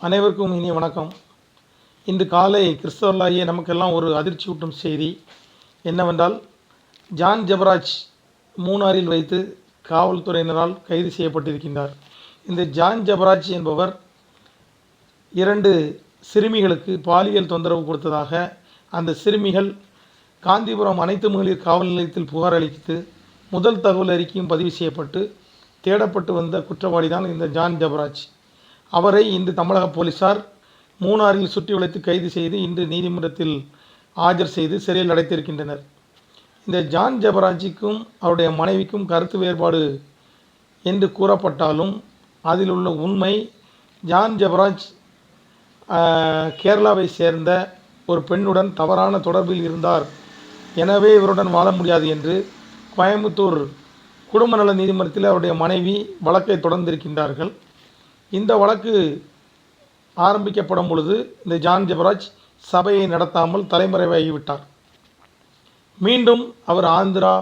அனைவருக்கும் இனிய வணக்கம். இன்று காலை கிறிஸ்தவர்களாகிய நமக்கெல்லாம் ஒரு அதிர்ச்சியூட்டும் செய்தி என்னவென்றால், ஜான் ஜெபராஜ் மூணாறில் வைத்து காவல்துறையினரால் கைது செய்யப்பட்டிருக்கின்றார். இந்த ஜான் ஜெபராஜ் என்பவர் 2 சிறுமிகளுக்கு பாலியல் தொந்தரவு கொடுத்ததாக அந்த சிறுமிகள் காந்திபுரம் அனைத்து மகளிர் காவல் நிலையத்தில் புகார் அளித்து முதல் தகவல் அறிக்கையும் பதிவு செய்யப்பட்டு தேடப்பட்டு வந்த குற்றவாளி தான் இந்த ஜான் ஜெபராஜ். அவரை இன்று தமிழக போலீசார் மூணாறில் சுற்றி வளைத்து கைது செய்து இன்று நீதிமன்றத்தில் ஆஜர் செய்து சிறையில் அடைத்திருக்கின்றனர். இந்த ஜான் ஜெபராஜுக்கும் அவருடைய மனைவிக்கும் கருத்து வேறுபாடு என்று கூறப்பட்டாலும் அதில் உள்ள உண்மை, ஜான் ஜெபராஜ் கேரளாவை சேர்ந்த ஒரு பெண்ணுடன் தவறான தொடர்பில் இருந்தார், எனவே இவருடன் வாழ முடியாது என்று கோயம்புத்தூர் குடும்ப நல நீதிமன்றத்தில் அவருடைய மனைவி வழக்கை தொடர்ந்திருக்கின்றார்கள். இந்த வழக்கு ஆரம்பிக்கப்படும் பொழுது இந்த ஜான் ஜெபராஜ் சபையை நடத்தாமல் தலைமறைவாகிவிட்டார். மீண்டும் அவர் ஆந்திரா,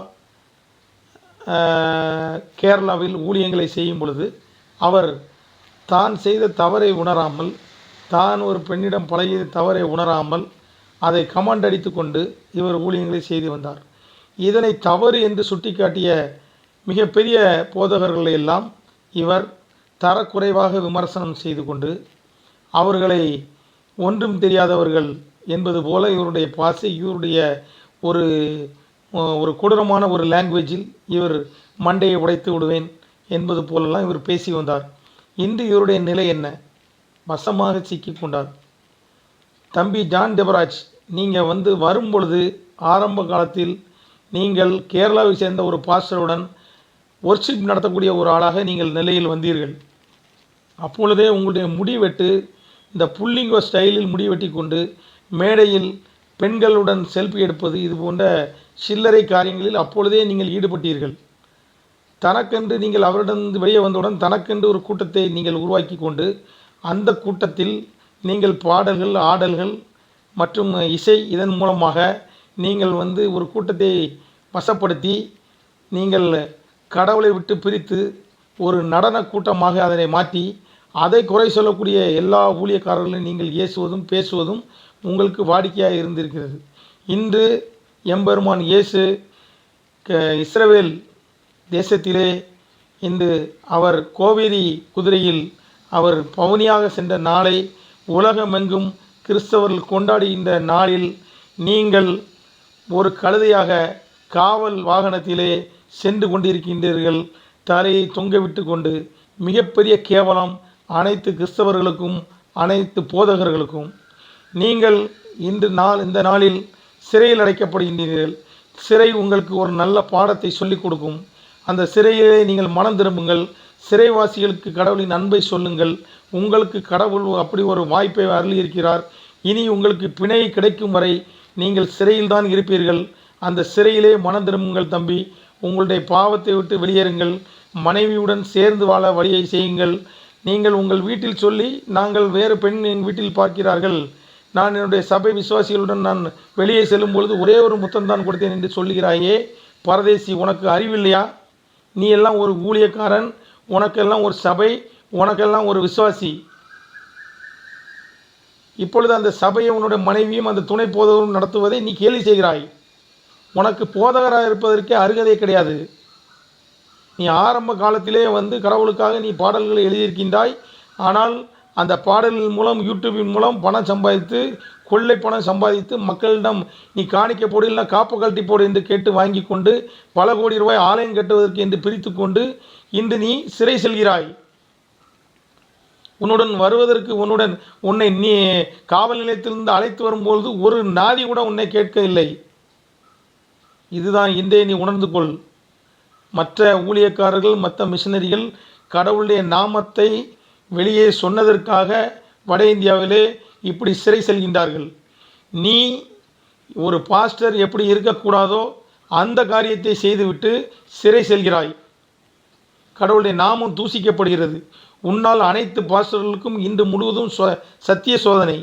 கேரளாவில் ஊழியங்களை செய்யும் பொழுது அவர் தான் செய்த தவறை உணராமல், தான் ஒரு பெண்ணிடம் பழகிய தவறை உணராமல் அதை கமாண்ட் அடித்து கொண்டு இவர் ஊழியங்களை செய்து வந்தார். இதனை தவறு என்று சுட்டிக்காட்டிய மிகப்பெரிய போதகர்களை எல்லாம் இவர் தரக்குறைவாக விமர்சனம் செய்து கொண்டு அவர்களை ஒன்றும் தெரியாதவர்கள் என்பது போல இவருடைய பாசை, இவருடைய ஒரு கொடூரமான ஒரு லாங்குவேஜில் இவர் மண்டையை உடைத்து விடுவேன் என்பது போலெல்லாம் இவர் பேசி வந்தார். இன்று இவருடைய நிலை என்ன? வசமாக சிக்கிக்கொண்டார். தம்பி ஜான் ஜெபராஜ், நீங்கள் வரும் பொழுது ஆரம்ப காலத்தில் நீங்கள் கேரளாவை சேர்ந்த ஒரு பாஸ்டருடன் ஒர்ஷிப் நடத்தக்கூடிய ஒரு ஆளாக நீங்கள் நிலையில் வந்தீர்கள். அப்பொழுதே உங்களுடைய முடிவெட்டு இந்த புல்லிங்கோ ஸ்டைலில் முடிவெட்டி கொண்டு மேடையில் பெண்களுடன் செல்ஃபி எடுப்பது, இது போன்ற சில்லறை காரியங்களில் அப்பொழுதே நீங்கள் ஈடுபட்டீர்கள். தனக்கென்று நீங்கள் அவரிடம் வெளியே வந்தவுடன் தனக்கென்று ஒரு கூட்டத்தை நீங்கள் உருவாக்கி கொண்டு அந்த கூட்டத்தில் நீங்கள் பாடல்கள், ஆடல்கள் மற்றும் இசை, இதன் மூலமாக நீங்கள் ஒரு கூட்டத்தை வசப்படுத்தி நீங்கள் கடவுளை விட்டு பிரித்து ஒரு நடன கூட்டமாக அதனை மாற்றி அதை குறை சொல்லக்கூடிய எல்லா ஊழியக்காரர்களையும் நீங்கள் ஏசுவதும் பேசுவதும் உங்களுக்கு வாடிக்கையாக இருந்திருக்கிறது. இன்று எம்பெருமான் இயேசு இஸ்ரவேல் தேசத்திலே இன்று அவர் கோவேரி குதிரையில் அவர் பவனியாக சென்ற நாளை உலகமெங்கும் கிறிஸ்தவர்கள் கொண்டாடுகின்ற நாளில் நீங்கள் ஒரு கழுதையாக காவல் வாகனத்திலே சென்று கொண்டிருக்கின்றீர்கள். தலையை தொங்கவிட்டு கொண்டு மிகப்பெரிய கேவலம் அனைத்து கிறிஸ்தவர்களுக்கும், அனைத்து போதகர்களுக்கும். நீங்கள் இந்த நாளில் சிறையில் அடைக்கப்படுகின்றீர்கள். சிறை உங்களுக்கு ஒரு நல்ல பாடத்தை சொல்லிக் கொடுக்கும். அந்த சிறையிலே நீங்கள் மனம் திரும்புங்கள். சிறைவாசிகளுக்கு கடவுளின் அன்பை சொல்லுங்கள். உங்களுக்கு கடவுள் அப்படி ஒரு வாய்ப்பை அருளியிருக்கிறார். இனி உங்களுக்கு பிணை கிடைக்கும் வரை நீங்கள் சிறையில் தான் இருப்பீர்கள். அந்த சிறையிலே மனம் திரும்புங்கள் தம்பி. உங்களுடைய பாவத்தை விட்டு வெளியேறுங்கள். மனைவியுடன் சேர்ந்து வாழ வழியை செய்யுங்கள். நீங்கள் உங்கள் வீட்டில் சொல்லி, நாங்கள் வேறு பெண் என் வீட்டில் பார்க்கிறார்கள், நான் என்னுடைய சபை விசுவாசிகளுடன் நான் வெளியே செல்லும் பொழுது ஒரே ஒரு முத்தம்தான் கொடுத்தேன் என்று சொல்லுகிறாயே பரதேசி, உனக்கு அறிவில்லையா? நீ எல்லாம் ஒரு ஊழியக்காரன், உனக்கெல்லாம் ஒரு சபை, உனக்கெல்லாம் ஒரு விசுவாசி. இப்பொழுது அந்த சபையை உன்னுடைய மனைவியும் அந்த துணை போதகரும் நடத்துவதை நீ கேலி செய்கிறாய். உனக்கு போதகராக இருப்பதற்கே அருகதை கிடையாது. நீ ஆரம்ப காலத்திலே கடவுளுக்காக நீ பாடல்களை எழுதியிருக்கின்றாய். ஆனால் அந்த பாடல்கள் மூலம், யூடியூபின் மூலம் பணம் சம்பாதித்து, கொள்ளை பணம் சம்பாதித்து மக்களிடம் நீ காணிக்க போடு, இல்லை காப்பு கழட்டி போடு என்று கேட்டு வாங்கி கொண்டு பல கோடி ரூபாய் ஆலயம் கட்டுவதற்கு என்று பிரித்து கொண்டு இன்று நீ சிறை செல்கிறாய். உன்னுடன் வருவதற்கு உன்னை நீ காவல் நிலையத்திலிருந்து அழைத்து வரும்பொழுது ஒரு நாதி கூட உன்னை கேட்க இல்லை. இதுதான் இன்றே நீ உணர்ந்து கொள். மற்ற ஊழியக்காரர்கள், மற்ற மிஷனரிகள் கடவுளுடைய நாமத்தை வெளியே சொன்னதற்காக வட இந்தியாவிலே இப்படி சிறை செல்கின்றார்கள். நீ ஒரு பாஸ்டர் எப்படி இருக்கக்கூடாதோ அந்த காரியத்தை செய்துவிட்டு சிறை செல்கிறாய். கடவுளுடைய நாமம் தூசிக்கப்படுகிறது. உன்னால் அனைத்து பாஸ்டர்களுக்கும் இன்று முழுவதும் சத்திய சோதனை.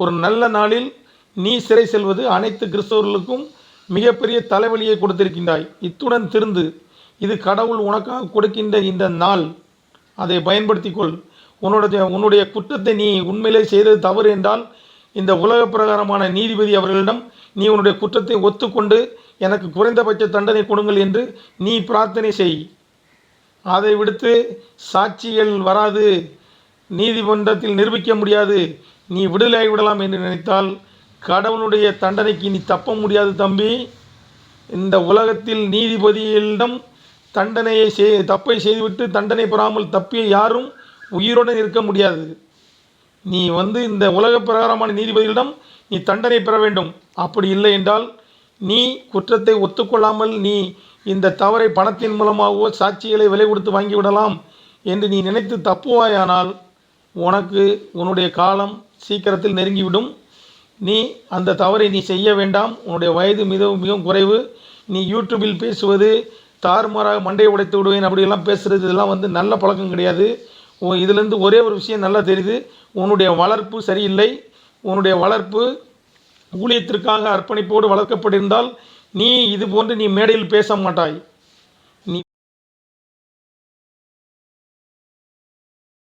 ஒரு நல்ல நாளில் நீ சிறை செல்வது அனைத்து கிறிஸ்தவர்களுக்கும் மிகப்பெரிய தலைவலியை கொடுத்திருக்கின்றாய். இத்துடன் திருந்து. இது கடவுள் உனக்காக கொடுக்கின்ற இந்த நாள். அதை பயன்படுத்திக்கொள். உன்னுடைய குற்றத்தை நீ உண்மையிலே செய்தது தவறு என்றால் இந்த உலக பிரகாரமான நீதிபதி அவர்களிடம் நீ உன்னுடைய குற்றத்தை ஒத்துக்கொண்டு எனக்கு குறைந்தபட்ச தண்டனை கொடுங்கள் என்று நீ பிரார்த்தனை செய். அதை விடுத்து சாட்சிகள் வராது, நீதிமன்றத்தில் நிரூபிக்க முடியாது, நீ விடுதலை விடலாம் என்று நினைத்தால் கடவுளுடைய தண்டனைக்கு நீ தப்ப முடியாது தம்பி. இந்த உலகத்தில் நீதிபதிகளிடம் தப்பை செய்துவிட்டு தண்டனை பெறாமல் தப்பிய யாரும் உயிருடன் இருக்க முடியாது. நீ இந்த உலக பிரகாரமான நீதிபதிகளிடம் நீ தண்டனை பெற வேண்டும். அப்படி இல்லை என்றால் நீ குற்றத்தை ஒத்துக்கொள்ளாமல் நீ இந்த தவறை பணத்தின் மூலமாகவோ சாட்சிகளை விலை கொடுத்து வாங்கிவிடலாம் என்று நீ நினைத்து தப்புவாயானால் உனக்கு உன்னுடைய காலம் சீக்கிரத்தில் நெருங்கிவிடும். நீ அந்த தவறை நீ செய்ய வேண்டாம். உன்னுடைய வயது மிகவும் குறைவு. நீ யூடியூபில் பேசுவது தாறுமாறாக மண்டையை உடைத்து விடுவேன் அப்படியெல்லாம் பேசுகிறது இதெல்லாம் நல்ல பழக்கம் கிடையாது. இதிலேருந்து ஒரே ஒரு விஷயம் நல்லா தெரியுது, உன்னுடைய வளர்ப்பு சரியில்லை. உன்னுடைய வளர்ப்பு ஊழியத்திற்காக அர்ப்பணிப்போடு வளர்க்கப்பட்டிருந்தால் நீ இது போன்று நீ மேடையில் பேச மாட்டாய்.